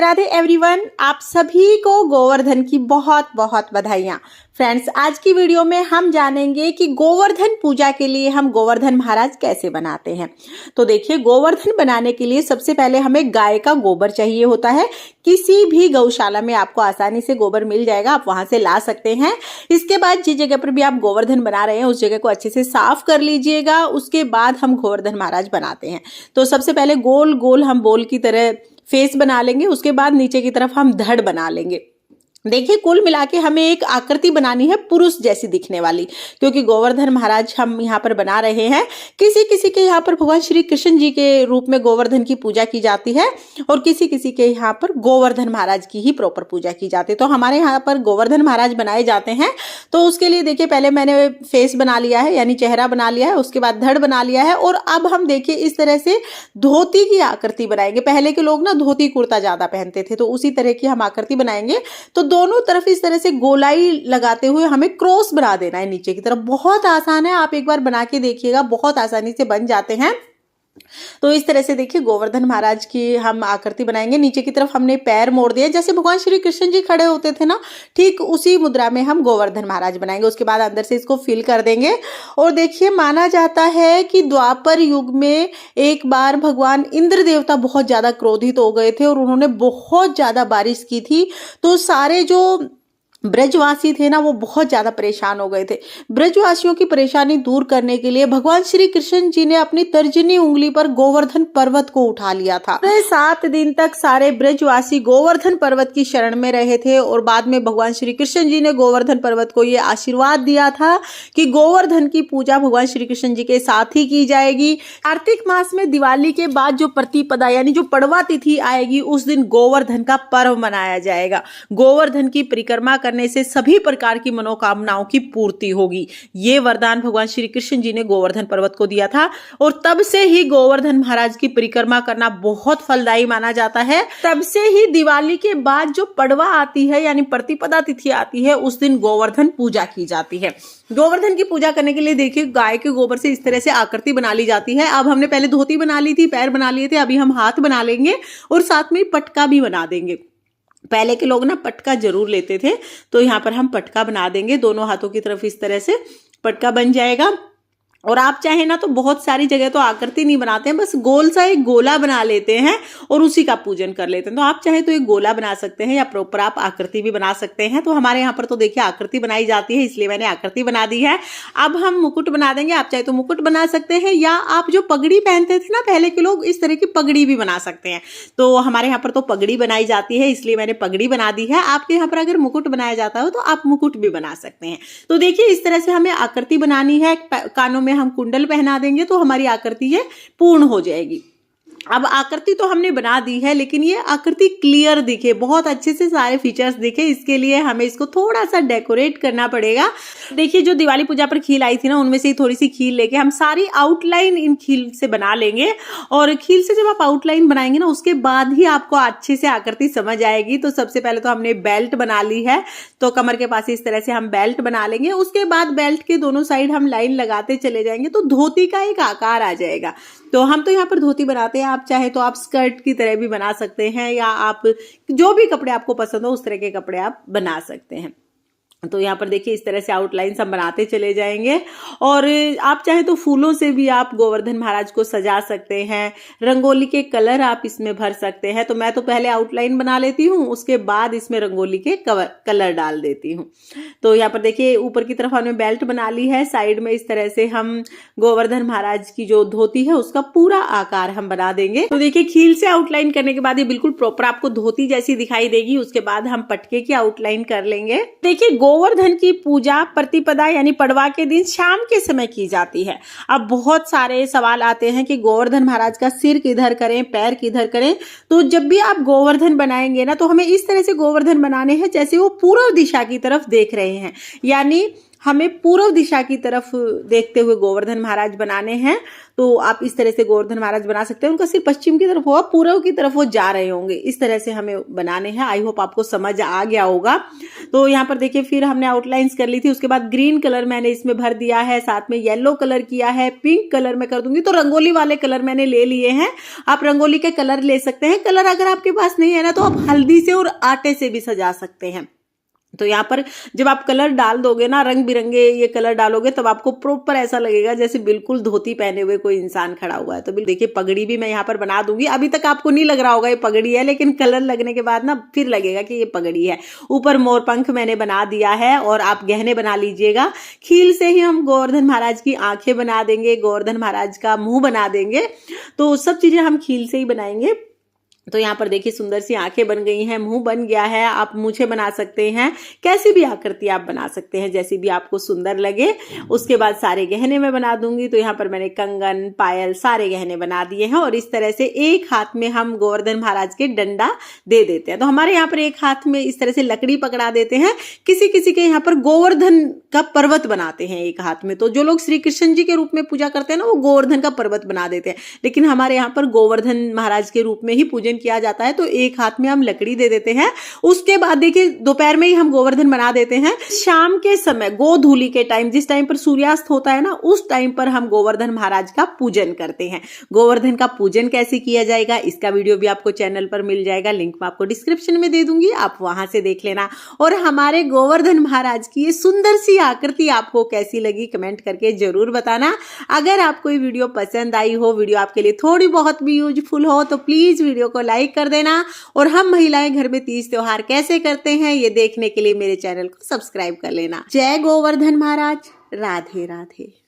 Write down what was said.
Radhe everyone, आप सभी को गोवर्धन की बहुत बहुत बधाइयाँ। फ्रेंड्स, आज की वीडियो में हम जानेंगे कि गोवर्धन पूजा के लिए हम गोवर्धन महाराज कैसे बनाते हैं। तो देखिए, गोवर्धन बनाने के लिए सबसे पहले हमें गाय का गोबर चाहिए होता है। किसी भी गौशाला में आपको आसानी से गोबर मिल जाएगा, आप वहां से ला सकते हैं। इसके बाद जिस जगह पर भी आप गोवर्धन बना रहे हैं उस जगह को अच्छे से साफ कर लीजिएगा। उसके बाद हम गोवर्धन महाराज बनाते हैं। तो सबसे पहले गोल गोल हम बोल की तरह फेस बना लेंगे। उसके बाद नीचे की तरफ हम धड़ बना लेंगे। देखिए, कुल मिला के हमें एक आकृति बनानी है पुरुष जैसी दिखने वाली, क्योंकि गोवर्धन महाराज हम यहाँ पर बना रहे हैं। किसी किसी के यहाँ पर भगवान श्री कृष्ण जी के रूप में गोवर्धन की पूजा की जाती है और किसी किसी के यहाँ पर गोवर्धन महाराज की ही प्रॉपर पूजा की जाती है। तो हमारे यहाँ पर गोवर्धन महाराज बनाए जाते हैं। तो उसके लिए देखिए, पहले मैंने फेस बना लिया है, यानी चेहरा बना लिया है। उसके बाद धड़ बना लिया है और अब हम देखिए इस तरह से धोती की आकृति बनाएंगे। पहले के लोग ना धोती कुर्ता ज्यादा पहनते थे, तो उसी तरह की हम आकृति बनाएंगे। तो दोनों तरफ इस तरह से गोलाई लगाते हुए हमें क्रॉस बना देना है नीचे की तरफ। बहुत आसान है, आप एक बार बना के देखिएगा, बहुत आसानी से बन जाते हैं। तो इस तरह से देखिए गोवर्धन महाराज की हम आकृति बनाएंगे। नीचे की तरफ हमने पैर मोड़ दिया, जैसे भगवान श्री कृष्ण जी खड़े होते थे ना, ठीक उसी मुद्रा में हम गोवर्धन महाराज बनाएंगे। उसके बाद अंदर से इसको फिल कर देंगे। और देखिए, माना जाता है कि द्वापर युग में एक बार भगवान इंद्र देवता बहुत ज्यादा क्रोधित हो गए थे और उन्होंने बहुत ज्यादा बारिश की थी। तो सारे जो ब्रजवासी थे ना, वो बहुत ज्यादा परेशान हो गए थे। ब्रजवासियों की परेशानी दूर करने के लिए भगवान श्री कृष्ण जी ने अपनी तर्जनी उंगली पर गोवर्धन पर्वत को उठा लिया था। 7 दिन तक सारे ब्रजवासी गोवर्धन पर्वत की शरण में रहे थे और बाद में भगवान श्री कृष्ण जी ने गोवर्धन पर्वत को ये आशीर्वाद दिया था कि गोवर्धन की पूजा भगवान श्री कृष्ण जी के साथ ही की जाएगी। कार्तिक मास में दिवाली के बाद जो प्रतिपदा यानी जो पड़वा तिथि आएगी, उस दिन गोवर्धन का पर्व मनाया जाएगा। गोवर्धन की परिक्रमा करने से सभी प्रकार की मनोकामनाओं की पूर्ति होगी। ये वरदान भगवान श्री कृष्ण जी ने गोवर्धन पर्वत को दिया था और तब से ही गोवर्धन महाराज की परिक्रमा करना बहुत फलदायी माना जाता है। तब से ही दिवाली के बाद जो पड़वा आती है यानी प्रतिपदा तिथि आती है, उस दिन गोवर्धन पूजा की जाती है। गोवर्धन की पूजा करने के लिए देखिए, गाय के गोबर से इस तरह से आकृति बना ली जाती है। अब हमने पहले धोती बना ली थी, पैर बना लिए थे, अभी हम हाथ बना लेंगे और साथ में पटका भी बना देंगे। पहले के लोग ना पटका जरूर लेते थे, तो यहाँ पर हम पटका बना देंगे। दोनों हाथों की तरफ इस तरह से पटका बन जाएगा। और आप चाहे ना तो बहुत सारी जगह तो आकृति नहीं बनाते हैं, बस गोल सा एक गोला बना लेते हैं और उसी का पूजन कर लेते हैं। तो आप चाहे तो एक गोला बना सकते हैं या प्रॉपर आप आकृति भी बना सकते हैं। तो हमारे यहाँ पर तो देखिए आकृति बनाई जाती है, इसलिए मैंने आकृति बना दी है। अब हम मुकुट बना देंगे। आप चाहे तो मुकुट बना सकते हैं या आप जो पगड़ी पहनते थे ना पहले के लोग, इस तरह की पगड़ी भी बना सकते हैं। तो हमारे यहाँ पर तो पगड़ी बनाई जाती है, इसलिए मैंने पगड़ी बना दी है। आपके यहाँ पर अगर मुकुट बनाया जाता हो तो आप मुकुट भी बना सकते हैं। तो देखिए, इस तरह से हमें आकृति बनानी है। कानों में हम कुंडल पहना देंगे तो हमारी आकृति ये पूर्ण हो जाएगी। अब आकृति तो हमने बना दी है, लेकिन ये आकृति क्लियर दिखे, बहुत अच्छे से सारे फीचर्स दिखे, इसके लिए हमें इसको थोड़ा सा डेकोरेट करना पड़ेगा। देखिए, जो दिवाली पूजा पर खील आई थी ना, उनमें से ही थोड़ी सी खील लेके हम सारी आउटलाइन इन खील से बना लेंगे। और खील से जब आप आउटलाइन बनाएंगे ना, उसके बाद ही आपको अच्छे से आकृति समझ आएगी। तो सबसे पहले तो हमने बेल्ट बना ली है, तो कमर के पास इस तरह से हम बेल्ट बना लेंगे। उसके बाद बेल्ट के दोनों साइड हम लाइन लगाते चले जाएंगे तो धोती का एक आकार आ जाएगा। तो हम तो यहाँ पर धोती बनाते हैं, आप चाहे तो आप स्कर्ट की तरह भी बना सकते हैं या आप जो भी कपड़े आपको पसंद हो उस तरह के कपड़े आप बना सकते हैं। तो यहाँ पर देखिए, इस तरह से आउटलाइन हम बनाते चले जाएंगे। और आप चाहे तो फूलों से भी आप गोवर्धन महाराज को सजा सकते हैं। रंगोली के कलर आप इसमें भर सकते हैं। तो मैं तो पहले आउटलाइन बना लेती हूँ, उसके बाद इसमें रंगोली के कलर डाल देती हूँ। तो यहाँ पर देखिए, ऊपर की तरफ हमने बेल्ट बना ली है, साइड में इस तरह से हम गोवर्धन महाराज की जो धोती है उसका पूरा आकार हम बना देंगे। तो देखिए, खील से आउटलाइन करने के बाद ये बिल्कुल प्रॉपर आपको धोती जैसी दिखाई देगी। उसके बाद हम पटके की आउटलाइन कर लेंगे। देखिए, गोवर्धन की पूजा प्रतिपदा यानी पड़वा के दिन शाम के समय की जाती है। अब बहुत सारे सवाल आते हैं कि गोवर्धन महाराज का सिर किधर करें, पैर किधर करें। तो जब भी आप गोवर्धन बनाएंगे ना, तो हमें इस तरह से गोवर्धन बनाने हैं जैसे वो पूर्व दिशा की तरफ देख रहे हैं, यानी हमें पूर्व दिशा की तरफ देखते हुए गोवर्धन महाराज बनाने हैं। तो आप इस तरह से गोवर्धन महाराज बना सकते हैं। उनका सिर पश्चिम की तरफ होगा, पूर्व की तरफ वो जा रहे होंगे। इस तरह से हमें बनाने हैं। आई होप आपको समझ आ गया होगा। तो यहाँ पर देखिए, फिर हमने आउटलाइंस कर ली थी। उसके बाद ग्रीन कलर मैंने इसमें भर दिया है, साथ में येलो कलर किया है, पिंक कलर में कर दूंगी। तो रंगोली वाले कलर मैंने ले लिए हैं। आप रंगोली के कलर ले सकते हैं। कलर अगर आपके पास नहीं है ना, तो आप हल्दी से और आटे से भी सजा सकते हैं। तो यहाँ पर जब आप कलर डाल दोगे ना, रंग बिरंगे ये कलर डालोगे, तब आपको प्रॉपर ऐसा लगेगा जैसे बिल्कुल धोती पहने हुए कोई इंसान खड़ा हुआ है। तो देखिए, पगड़ी भी मैं यहाँ पर बना दूंगी। अभी तक आपको नहीं लग रहा होगा ये पगड़ी है, लेकिन कलर लगने के बाद ना फिर लगेगा कि ये पगड़ी है। ऊपर मोर पंख मैंने बना दिया है। और आप गहने बना लीजिएगा। खील से ही हम गोवर्धन महाराज की आंखें बना देंगे, गोवर्धन महाराज का मुंह बना देंगे। तो सब चीजें हम खील से ही बनाएंगे। तो यहाँ पर देखिए, सुंदर सी आंखें बन गई हैं, मुंह बन गया है। आप मूछें बना सकते हैं, कैसी भी आकृति आप बना सकते हैं, जैसी भी आपको सुंदर लगे। उसके बाद सारे गहने मैं बना दूंगी। तो यहाँ पर मैंने कंगन, पायल, सारे गहने बना दिए हैं। और इस तरह से एक हाथ में हम गोवर्धन महाराज के डंडा दे देते हैं। तो हमारे यहाँ पर एक हाथ में इस तरह से लकड़ी पकड़ा देते हैं। किसी किसी के यहाँ पर गोवर्धन का पर्वत बनाते हैं एक हाथ में। तो जो लोग श्री कृष्ण जी के रूप में पूजा करते हैं ना, वो गोवर्धन का पर्वत बना देते हैं। लेकिन हमारे यहाँ पर गोवर्धन महाराज के रूप में ही पूजन किया जाता है। तो एक हाथ में हम लकड़ी दे देते हैं। उसके बाद देखिए, दोपहर में ही हम गोवर्धन बना देते हैं। शाम के समय गोधूली के टाइम, जिस टाइम पर सूर्यास्त होता है ना, उस टाइम पर हम गोवर्धन महाराज का पूजन करते हैं। गोवर्धन का पूजन कैसे किया जाएगा, इसका वीडियो भी आपको चैनल पर मिल जाएगा। लिंक मैं आपको डिस्क्रिप्शन में दे दूंगी, आप वहां से देख लेना। और हमारे गोवर्धन महाराज की ये सुंदर सी आकृति आपको कैसी लगी, कमेंट करके जरूर बताना। अगर आपको ये वीडियो पसंद आई हो, वीडियो आपके लिए थोड़ी बहुत भी यूजफुल हो, तो प्लीज वीडियो को लाइक कर देना। और हम महिलाएं घर में तीज त्योहार कैसे करते हैं, ये देखने के लिए मेरे चैनल को सब्सक्राइब कर लेना। जय गोवर्धन महाराज। राधे राधे।